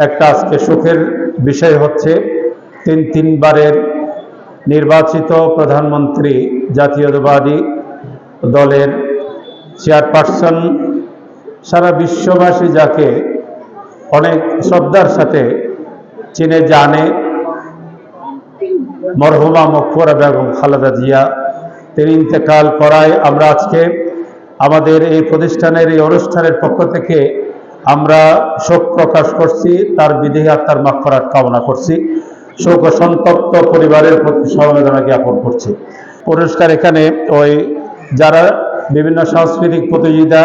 একটা আজকে সুখের বিষয় হচ্ছে তিনবারের নির্বাচিত প্রধানমন্ত্রী জাতীয়তাবাদী দলের চেয়ারপারসন, সারা বিশ্ববাসী যাকে অনেক শ্রদ্ধার সাথে চিনে জানে, মরহুমা মকফুরা বেগম খালেদা জিয়া, তিনি ইন্তেকাল করায় আমরা আজকে আমাদের এই প্রতিষ্ঠানের এই অনুষ্ঠানের পক্ষ থেকে আমরা শোক প্রকাশ করছি, তার বিদেহী আত্মার মাগফিরাত কামনা করছি, শোক ও সন্তপ্ত পরিবারের প্রতি সমবেদনা জ্ঞাপন করছি। পুরস্কার এখানে ওই যারা বিভিন্ন সাংস্কৃতিক প্রতিযোগিতা,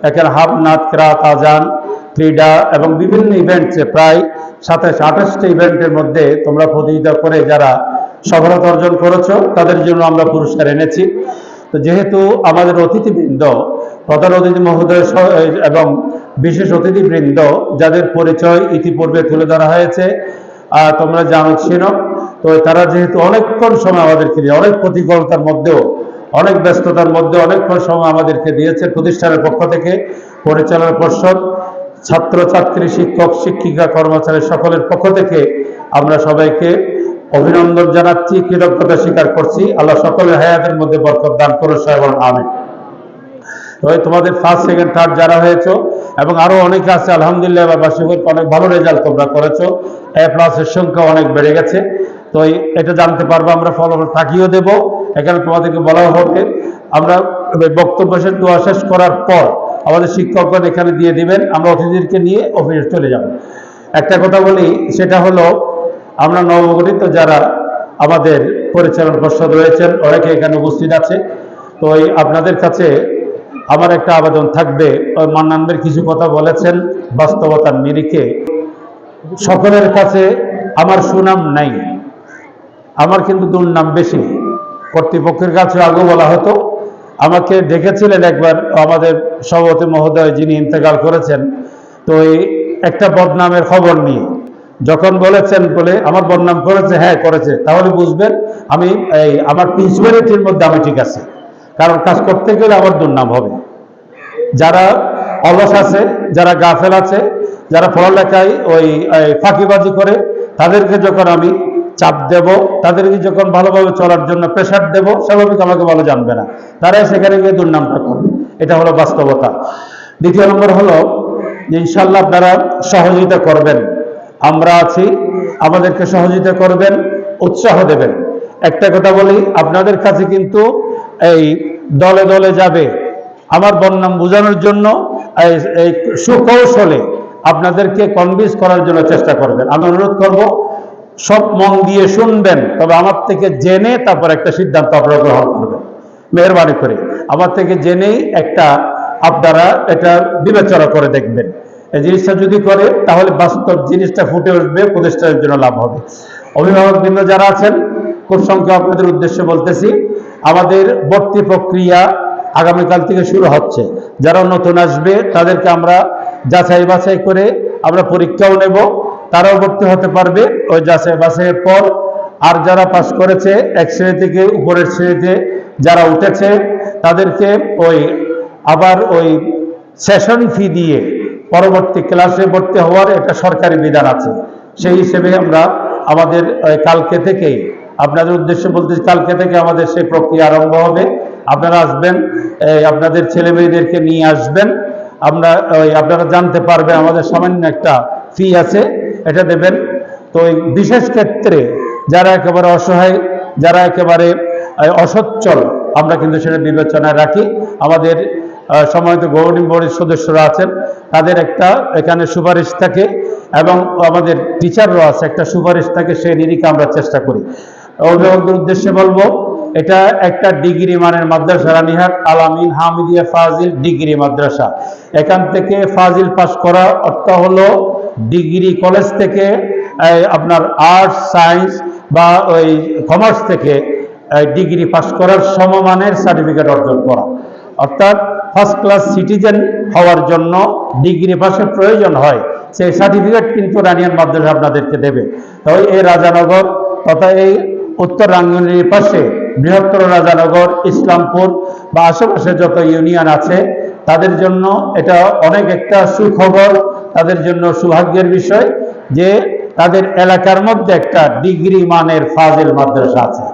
এখানে হাফ নাত, কিরাত, আজান, ক্রীড়া এবং বিভিন্ন ইভেন্টসে প্রায় 27-28টা ইভেন্টের মধ্যে তোমরা প্রতিযোগিতা করে যারা সফলতা অর্জন করেছো তাদের জন্য আমরা পুরস্কার এনেছি। তো যেহেতু আমাদের অতিথিবৃন্দ, প্রধান অতিথি মহোদয় এবং বিশেষ অতিথিবৃন্দ যাদের পরিচয় ইতিপূর্বে তুলে ধরা হয়েছে, তোমরা জানো ছিল, তো তারা যেহেতু অনেকক্ষণ সময় আমাদেরকে দিয়ে, অনেক প্রতিকূলতার মধ্যেও, অনেক ব্যস্ততার মধ্যে অনেকক্ষণ সময় আমাদেরকে দিয়েছে, প্রতিষ্ঠানের পক্ষ থেকে, পরিচালনা পর্ষদ, ছাত্রছাত্রী, শিক্ষক শিক্ষিকা, কর্মচারী সকলের পক্ষ থেকে আমরা সবাইকে অভিনন্দন জানাচ্ছি, কৃতজ্ঞতা স্বীকার করছি। আল্লাহ সকলের হায়াতের মধ্যে বরকত দান করুন, এবং আমিন। তোমাদের ফার্স্ট, সেকেন্ড, থার্ড যারা হয়েছে এবং আরো অনেকে আছে, আলহামদুলিল্লাহ অনেক ভালো রেজাল্ট তোমরা করেছো, A+-এর সংখ্যা অনেক বেড়ে গেছে। তো এটা জানতে পারবো, আমরা ফলাফল থাকিয়েও দেব। এখানে তোমাদেরকে বলা হবে, আমরা বক্তব্য শেষ, দোয়া শেষ করার পর আমাদের শিক্ষকগণ এখানে দিয়ে দিবেন, আমরা অতিথিদেরকে নিয়ে অফিসে চলে যাব। একটা কথা বলি, সেটা হলো আমরা নবগঠিত যারা আমাদের পরিচালনা পর্ষদ রয়েছেন অনেকে এখানে উপস্থিত আছে। তো আপনাদের কাছে আমার একটা আবেদন থাকবে, মান্নান ভাই কিছু কথা বলেছেন বাস্তবতার নিরিখে, সকলের কাছে আমার সুনাম নাই, আমার কিন্তু দুর্নাম বেশি। কর্তৃপক্ষের কাছে আগে বলা হতো, আমাকে ডেকেছিলেন একবার আমাদের সভাপতি মহোদয় যিনি ইন্তেকাল করেছেন, তো একটা বদনামের খবর নিয়ে যখন বলেছেন, বলে আমার বদনাম করেছে, হ্যাঁ করেছে, তাহলে বুঝবেন আমি আমার প্রিন্সিপালিটির মধ্যে আমি ঠিক আছে, কারণ কাজ করতে গেলে আমার দুর্নাম হবে। যারা অলস আছে, যারা গাফেল আছে, যারা পড়ালেখায় ফাঁকিবাজি করে, তাদেরকে যখন আমি চাপ দেব, তাদেরকে যখন ভালোভাবে চলার জন্য প্রেশার দেব, স্বাভাবিক আমাকে ভালো জানবে না, তারাই সেখানে গিয়ে দুর্নামটা করবে। এটা হলো বাস্তবতা। দ্বিতীয় নম্বর হলো যে ইনশাল্লাহ আপনারা সহযোগিতা করবেন, আমরা আছি, আমাদেরকে সহযোগিতা করবেন, উৎসাহ দেবেন। একটা কথা বলি, আপনাদের কাছে কিন্তু এই দলে দলে যাবে আমার বদনাম বোঝানোর জন্য, এই সুকৌশলে আপনাদেরকে কনভিন্স করার জন্য চেষ্টা করবেন। আমি অনুরোধ করব, সব মন দিয়ে শুনবেন, তবে আমার থেকে জেনে তারপর একটা সিদ্ধান্ত আপনারা গ্রহণ করবেন। মেহরবানি করে আমার থেকে জেনেই আপনারা এটা বিবেচনা করে দেখবেন। এই জিনিসটা যদি করে তাহলে বাস্তব জিনিসটা ফুটে উঠবে, প্রতিষ্ঠানের জন্য লাভ হবে। অভিভাবকবৃন্দ যারা আছেন, খুব সংখ্যক আপনাদের উদ্দেশ্যে বলতেছি, আমাদের ভর্তি প্রক্রিয়া আগামীকাল থেকে শুরু হচ্ছে। যারা নতুন আসবে তাদেরকে আমরা যাচাই বাছাই করে আমরা পরীক্ষাও নেব, তারাও ভর্তি হতে পারবে ওই যাচাই বাছাইয়ের পর। আর যারা পাস করেছে, এক শ্রেণী থেকে উপরের শ্রেণীতে যারা উঠেছে, তাদেরকে আবার সেশন ফি দিয়ে পরবর্তী ক্লাসে ভর্তি হওয়ার একটা সরকারি বিধান আছে। সেই হিসেবে আমরা আমাদের কালকে থেকেই, আপনাদের উদ্দেশ্যে বলতে, কালকে থেকে আমাদের সেই প্রক্রিয়া আরম্ভ হবে। আপনারা আসবেন, আপনাদের ছেলে মেয়েদেরকে নিয়ে আসবেন, আপনারা জানতে পারবেন আমাদের সামান্য একটা ফি আছে, এটা দেবেন। তো বিশেষ ক্ষেত্রে যারা একেবারে অসহায়, যারা একেবারে অসচ্ছল, আমরা কিন্তু সেটা বিবেচনায় রাখি। আমাদের সম্মানিত গভর্নিং বডির সদস্যরা আছেন, তাদের একটা এখানে সুপারিশ থাকে এবং আমাদের টিচাররা আছে, একটা সুপারিশ থাকে, সেই নিরিখে আমরা চেষ্টা করি। অভিভাবকদের উদ্দেশ্যে বলবো, এটা একটা ডিগ্রি মানের মাদ্রাসা, রানীহাট আল আমিন হামিদিয়া ফাজিল ডিগ্রি মাদ্রাসা। এখান থেকে ফাজিল পাস করা অর্থ হলো ডিগ্রি কলেজ থেকে আপনার আর্টস, সায়েন্স বা কমার্স থেকে ডিগ্রি পাস করার সমমানের সার্টিফিকেট অর্জন করা। অর্থাৎ ফার্স্ট ক্লাস সিটিজেন হওয়ার জন্য ডিগ্রি পাসের প্রয়োজন হয়, সেই সার্টিফিকেট কিন্তু রানিয়ান মাদ্রাসা আপনাদেরকে দেবে। তবে এই রাজানগর তথা এই উত্তর রাঙ্গুনির পাশে বৃহত্তর রাজানগর, ইসলামপুর বা আশেপাশে যত ইউনিয়ন আছে, তাদের জন্য এটা অনেক একটা সুখবর, তাদের জন্য সৌভাগ্যের বিষয়। যে তাদের এলাকার মধ্যে একটা ডিগ্রি মানের ফাজিল মাদ্রাসা আছে।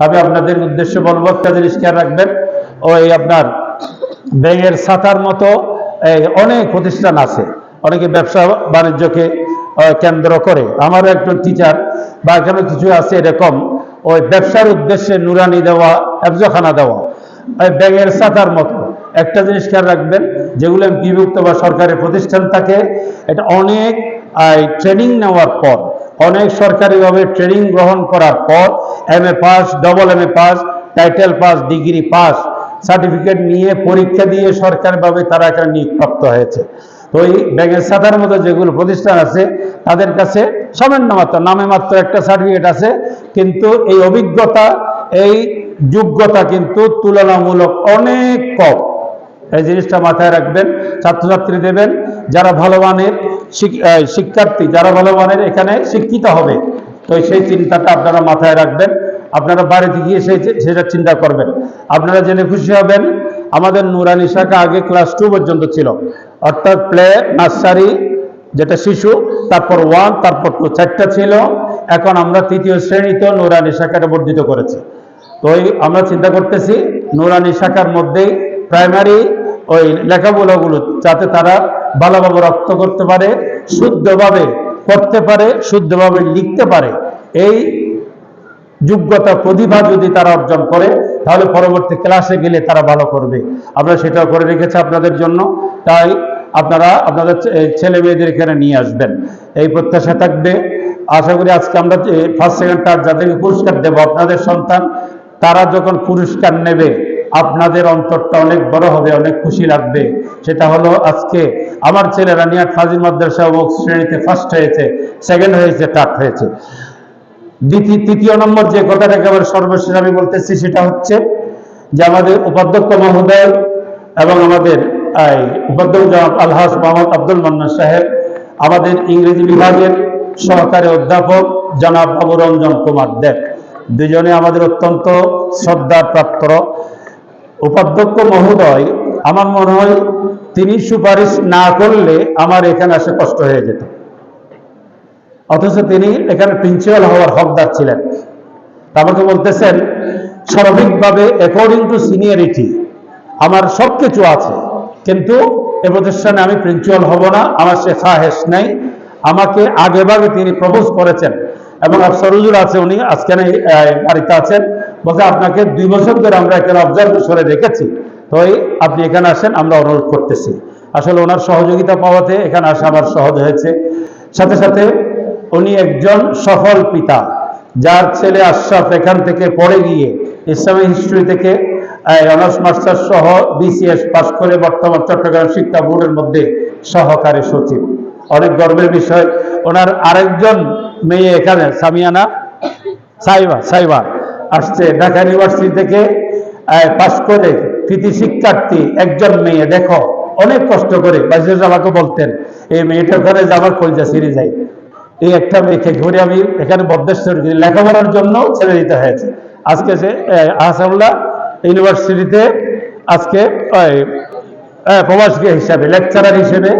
আমি আপনাদের উদ্দেশ্যে বলবো, একটা জিনিস খেয়াল রাখবেন, ওই আপনার ব্যাঙের ছাতার মতো অনেক প্রতিষ্ঠান আছে, অনেকে ব্যবসা বাণিজ্যকে কেন্দ্র করে। আমারও একজন টিচার বা এখানে কিছু আছে এরকম, ওই ব্যবসার উদ্দেশ্যে নুরানি দেওয়া, হেফজখানা দেওয়া, ওই ব্যাঙের ছাতার মতো। একটা জিনিস খেয়াল রাখবেন, যেগুলো বিভক্ত বা সরকারি প্রতিষ্ঠান থাকে, এটা অনেক ট্রেনিং নেওয়ার পর, অনেক সরকারিভাবে ট্রেনিং গ্রহণ করার পর MA pass, double MA pass, title pass, degree pass, certificate নিয়ে পরীক্ষা দিয়ে সরকারিভাবে তারা এখানে নিয়োগপ্রাপ্ত হয়েছে। তো এই ব্যাঙের ছাতার মতো যেগুলো প্রতিষ্ঠান আছে, তাদের কাছে সামান্য মাত্র নামে মাত্র একটা সার্টিফিকেট আছে, কিন্তু এই অভিজ্ঞতা, এই যোগ্যতা কিন্তু তুলনামূলক অনেক কম। এই জিনিসটা মাথায় রাখবেন। ছাত্রছাত্রী দেবেন যারা ভালো মানের শিক্ষার্থী, যারা ভালো মানের এখানে শিক্ষিত হবে, তো সেই চিন্তাটা আপনারা মাথায় রাখবেন। আপনারা বাড়িতে গিয়ে সেটা চিন্তা করবেন। আপনারা জেনে খুশি হবেন, আমাদের নুরানি শাখা আগে ক্লাস 2 পর্যন্ত ছিল, অর্থাৎ প্লে, নার্সারি যেটা শিশু, তারপর 1, তারপর 2, 4টা ছিল। এখন আমরা 3য় শ্রেণীতে নুরানি শাখাটা বর্ধিত করেছি। তো আমরা চিন্তা করতেছি নুরানি শাখার মধ্যেই প্রাইমারি ওই লেখাগুলোগুলো যাতে তারা ভালোভাবে রপ্ত করতে পারে, শুদ্ধভাবে পড়তে পারে, শুদ্ধভাবে লিখতে পারে, এই যোগ্যতা প্রতিভা যদি তারা অর্জন করে, তাহলে পরবর্তী ক্লাসে গেলে তারা ভালো করবে। আমরা সেটাও করে রেখেছি আপনাদের জন্য। তাই আপনারা আপনাদের ছেলে মেয়েদের এখানে নিয়ে আসবেন, এই প্রত্যাশা থাকবে। আশা করি আজকে আমরা ফার্স্ট, সেকেন্ড, থার্ড যাদেরকে পুরস্কার দেব, আপনাদের সন্তান, তারা যখন পুরস্কার নেবে আপনাদের অন্তরটা অনেক বড় হবে, অনেক খুশি লাগবে। সেটা হলো, আজকে আমার ছেলে রানিয়াট ফাজিল মাদ্রাসা অমুক শ্রেণীতে ফার্স্ট হয়েছে, সেকেন্ড হয়েছে, থার্ড হয়েছে। তৃতীয় নম্বর যে কথাটা একেবারে সর্বশেষ আমি বলতেছি, সেটা হচ্ছে যে আমাদের উপাধ্যক্ষ মহোদয় এবং আমাদের উপাধ্যক্ষ জনাব আলহাজ মোহাম্মদ আব্দুল মান্নান সাহেব, আমাদের ইংরেজি বিভাগের সহকারী অধ্যাপক জনাব বাবু রঞ্জন কুমার দেব, দুজনে আমাদের অত্যন্ত শ্রদ্ধার প্রাপ্ত। উপাধ্যক্ষ মহোদয়, আমার মনে হয় তিনি সুপারিশ না করলে আমার এখানে আসে কষ্ট হয়ে যেত, অথচ তিনি এখানে প্রিন্সিপাল হওয়ার হকদার ছিলেন। আমাকে বলতেছেন স্বাভাবিকভাবে অ্যাকর্ডিং টু সিনিয়রিটি আমার সব কিছু আছে, কিন্তু এ প্রতিষ্ঠানে আমি প্রিন্সিপাল হব না, আমার সে খাহেশ নেই। আমাকে আগে ভাগে তিনি প্রপোজ করেছেন, এবং আফসারুজুর আছে, উনি আজকে বাড়িতে আছেন, বলছে আপনাকে 2 বছর ধরে আমরা এখানে অবজারভেশনে রেখেছি, তো আপনি এখানে আসেন, আমরা অনুরোধ করতেছি। আসলে ওনার সহযোগিতা পাওয়াতে এখানে আসা আমার সহজ হয়েছে। সাথে সাথে উনি একজন সফল পিতা, যার ছেলে আশরাফ এখান থেকে পড়ে গিয়ে ইসলামিক হিস্ট্রি থেকে অনার্স মাস্টার্স সহ BCS পাস করে বর্তমান চট্টগ্রাম শিক্ষা বোর্ডের মধ্যে সহকারী সচিব। অনেক গর্বের বিষয়। ওনার আরেকজন মেয়ে এখানে সামিয়ানা সাইবা আসছে ঢাকা ইউনিভার্সিটি থেকে পাস করে, কৃতি শিক্ষার্থী একজন মেয়ে। দেখো অনেক কষ্ট করে, বাইজুল আমাকে বলতেন এই মেয়েটা ঘরে যাবার কলজা ছিঁড়ে যায়, এই একটা মেয়েকে ঘুরে আমি এখানে বদ্ধেশ্বর লেখাপড়ার জন্য ছেড়ে দিতে হয়েছে। আজকে সে আহসানুল্লাহ ইউনিভার্সিটিতে আজকে প্রবাসী হিসাবে, লেকচারার হিসেবে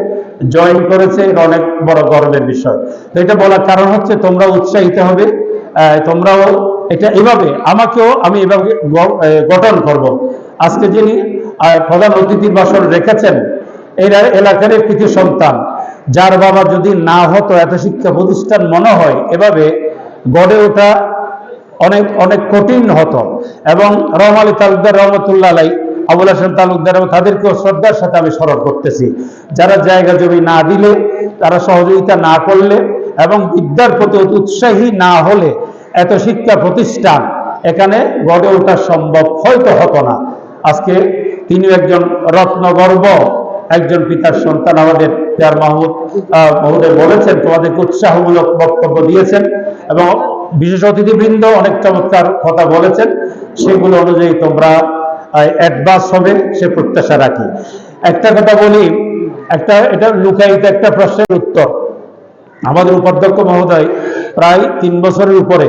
জয়েন করেছে। এটা অনেক বড় গর্বের বিষয়। তো এটা বলার কারণ হচ্ছে তোমরা উৎসাহিত হবে, তোমরাও এটা এভাবে, আমাকেও আমি এভাবে গঠন করব। আজকে যিনি প্রধান অতিথির ভাষণ রেখেছেন, এরা এলাকার কৃতি সন্তান, যার বাবা যদি না হতো এত শিক্ষা প্রতিষ্ঠান মনে হয় এভাবে গড়ে ওঠা অনেক অনেক কঠিন হতো। এবং রহম আলী তালুকদার রহমতুল্লাহ আলাই, আবুল হাসান তালুকদার, এবং তাদেরকেও শ্রদ্ধার সাথে আমি স্মরণ করতেছি, যারা জায়গা জমি না দিলে, তারা সহযোগিতা না করলে, এবং বিদ্যার প্রতি উৎসাহী না হলে এত শিক্ষা প্রতিষ্ঠান এখানে গড়ে ওঠা সম্ভব হয়তো হতো না। আজকে তিনি একজন রত্নগর্ভ একজন পিতার সন্তান। আমাদের পেয়ার মহোদয় বলেছেন, তোমাদেরকে উৎসাহমূলক বক্তব্য দিয়েছেন, এবং বিশেষ অতিথিবৃন্দ অনেক চমৎকার কথা বলেছেন। সেগুলো অনুযায়ী তোমরা অ্যাডভান্স হবে সে প্রত্যাশা রাখি। একটা কথা বলি, এটা লুকায়িত একটা প্রশ্নের উত্তর। আমাদের উপাধ্যক্ষ মহোদয় প্রায় 3 বছরের উপরে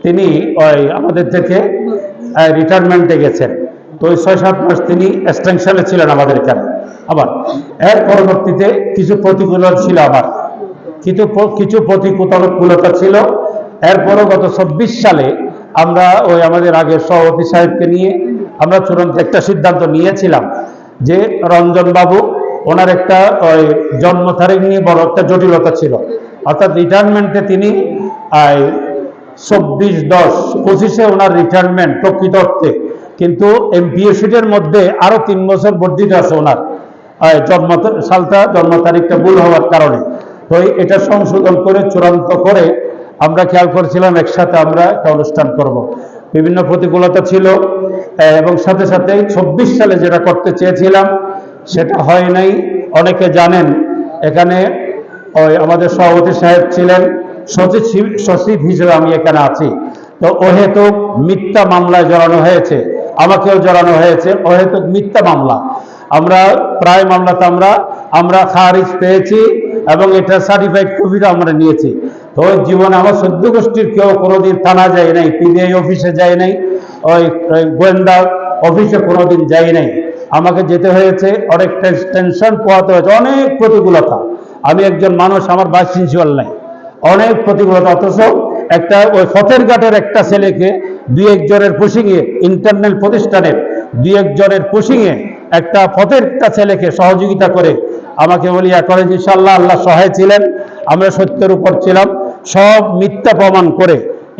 তিনি আমাদের থেকে রিটায়ারমেন্টে গেছেন। তো ওই 6-7 মাস তিনি এক্সটেনশনে ছিলেন আমাদের এখানে। আবার এর পরবর্তীতে কিছু প্রতিকূলতা ছিল আমার, কিছু প্রতিকূলতা ছিল। এরপরও গত 24 সালে আমরা ওই আমাদের আগের সভাপতি সাহেবকে নিয়ে আমরা চূড়ান্ত একটা সিদ্ধান্ত নিয়েছিলাম যে রঞ্জন বাবু ওনার একটা ওই জন্ম তারিখ নিয়ে বড় একটা জটিলতা ছিল, অর্থাৎ রিটায়ারমেন্টে তিনি 24/10/25 ওনার রিটায়ারমেন্ট প্রকৃত অর্থে, কিন্তু এমপিও শিটের মধ্যে আরো 3 বছর বর্ধিত আছে ওনার জন্ম তারিখটা ভুল হওয়ার কারণে। তো এটা সংশোধন করে চূড়ান্ত করে আমরা খেয়াল করেছিলাম একসাথে আমরা একটা অনুষ্ঠান করব। বিভিন্ন প্রতিকূলতা ছিল এবং সাথে সাথে 24 সালে যেটা করতে চেয়েছিলাম সেটা হয় নাই। অনেকে জানেন এখানে ওই আমাদের সভাপতি সাহেব ছিলেন, সচিব হিসেবে আমি এখানে আছি। তো অহেতুক মিথ্যা মামলায় জড়ানো হয়েছে, আমাকেও জড়ানো হয়েছে অহেতুক মিথ্যা মামলা। আমরা প্রায় মামলাতে আমরা খারিজ পেয়েছি এবং এটা সার্টিফাইড কপিটা আমরা নিয়েছি। তো জীবনে আমার 14 গোষ্ঠীর কেউ কোনোদিন থানা যায় নাই, পিবিআই অফিসে যায় নাই, ওই গোয়েন্দা অফিসে কোনোদিন যাই নাই। আমাকে যেতে হয়েছে, অনেক টেনশন পোহাতে হয়েছে, অনেক প্রতিকূলতা। আমি একজন মানুষ, আমার ভাইস প্রিন্সিপাল নাই, অনেক প্রতিকূলতা। অথচ একটা ওই ফতেরঘাটের একটা ছেলেকে 2-1 জনের পুশিংয়ে, ইন্টারনাল প্রতিষ্ঠানের 2-1 জনের পুশিংয়ে একটা ফতেরটা ছেলেকে সহযোগিতা করে আমাকে বলিয়া করে ইনশাআল্লাহ আল্লাহ সহায় ছিলেন, আমরা সত্যের উপর ছিলাম, সব মিথ্যা প্রমাণ করে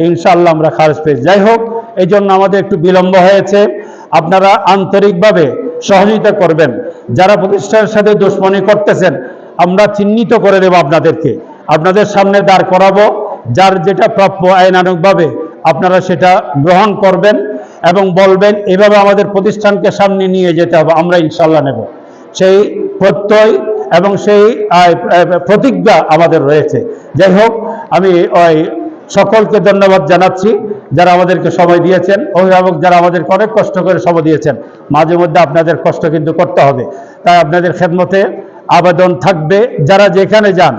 ইনশাআল্লাহ আমরা খারিজ পেয়েছি। যাই হোক, এই জন্য আমাদের একটু বিলম্ব হয়েছে। আপনারা আন্তরিকভাবে সহযোগিতা করবেন। যারা প্রতিষ্ঠানের সাথে দুশ্মনী করতেছেন আমরা চিহ্নিত করে দেব, আপনাদের সামনে দাঁড় করাবো। যার যেটা প্রাপ্য আইনানুগভাবে আপনারা সেটা গ্রহণ করবেন এবং বলবেন এভাবে আমাদের প্রতিষ্ঠানকে সামনে নিয়ে যেতে হবে, আমরা ইনশাআল্লাহ নেব। সেই প্রত্যয় এবং সেই প্রতিজ্ঞা আমাদের রয়েছে। যাই হোক, আমি ওই সকলকে ধন্যবাদ জানাচ্ছি যারা আমাদেরকে সময় দিয়েছেন, অভিভাবক যারা আমাদেরকে অনেক কষ্ট করে সময় দিয়েছেন। মাঝে মধ্যে আপনাদের কষ্ট কিন্তু করতে হবে, তাই আপনাদের খেদমতে আবেদন থাকবে। যারা যেখানে যান,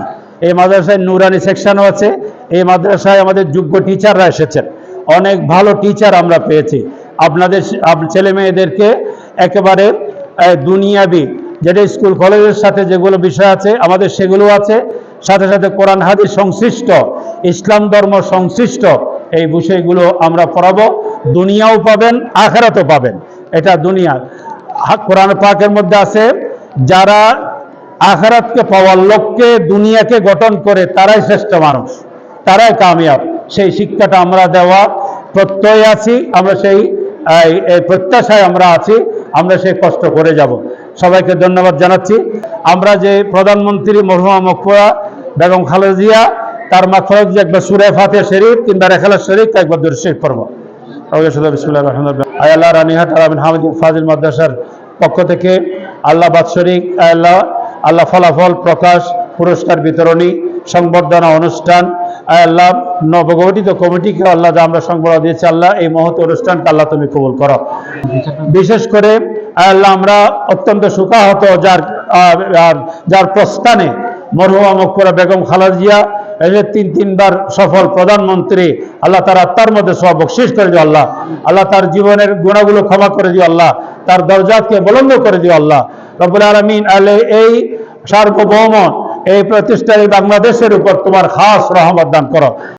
এই মাদ্রাসায় নুরানি সেকশনও আছে, এই মাদ্রাসায় আমাদের যোগ্য টিচাররা এসেছেন, অনেক ভালো টিচার আমরা পেয়েছি। আপনাদের ছেলে মেয়েদেরকে একেবারে দুনিয়াবি যেটা স্কুল কলেজের সাথে যেগুলো বিষয় আছে আমাদের সেগুলো আছে, সাথে সাথে কোরআন হাদিস সংশ্লিষ্ট, ইসলাম ধর্ম সংশ্লিষ্ট এই বিষয়গুলো আমরা পড়াবো। দুনিয়াও পাবেন, আখিরাতও পাবেন। এটা দুনিয়া, কোরআন পাকের মধ্যে আছে যারা আখিরাতকে পাওয়ার লক্ষ্যে দুনিয়াকে গঠন করে তারাই শ্রেষ্ঠ মানুষ, তারাই কামিয়াব। সেই শিক্ষাটা আমরা দেওয়া প্রত্যয় আছি, আমরা সেই প্রত্যাশায় আমরা আছি, আমরা সেই কষ্ট করে যাব। সবাইকে ধন্যবাদ জানাচ্ছি। আমরা যে প্রধানমন্ত্রী মরহুমা মকবুরা বেগম খালেদা জিয়া, তার মাখরজ একবার সূরা ফাতিহা শরীফ, 3 বার ইখলাস শরীফ, একবার দুরূদ শরীফ পড়ব। বিসমিল্লাহির রহমানির রহিম। আল্লাহ রানীহাট আমিন হামিদ ফাজিল মাদ্রাসার পক্ষ থেকে আল্লাহ বাৎসরিক আল্লাহ ফলাফল প্রকাশ, পুরস্কার বিতরণী, সংবর্ধনা অনুষ্ঠান, আল্লাহ নবগঠিত কমিটিকে আল্লাহ যা আমরা সংবর্ধনা দিয়েছি, আল্লাহ এই মহৎ অনুষ্ঠানকে আল্লাহ তুমি কবুল করো। বিশেষ করে আল্লাহ আমরা অত্যন্ত শোকাহত যার প্রস্থানে মরহুমা মকবুরা বেগম খালেদা জিয়া 3বার সফল প্রধানমন্ত্রী, আল্লাহ তার আত্মার মধ্যে সব বকশিশ করে দিও আল্লাহ। আল্লাহ তার জীবনের গুণাগুলো ক্ষমা করে দিও আল্লাহ, তার দরজাতকে বুলন্দ করে দিও আল্লাহ রব্বুল আলামিন। এই সার্বভৌম এই প্রতিষ্ঠা বাংলাদেশের উপর তোমার খাস রহমত দান করো।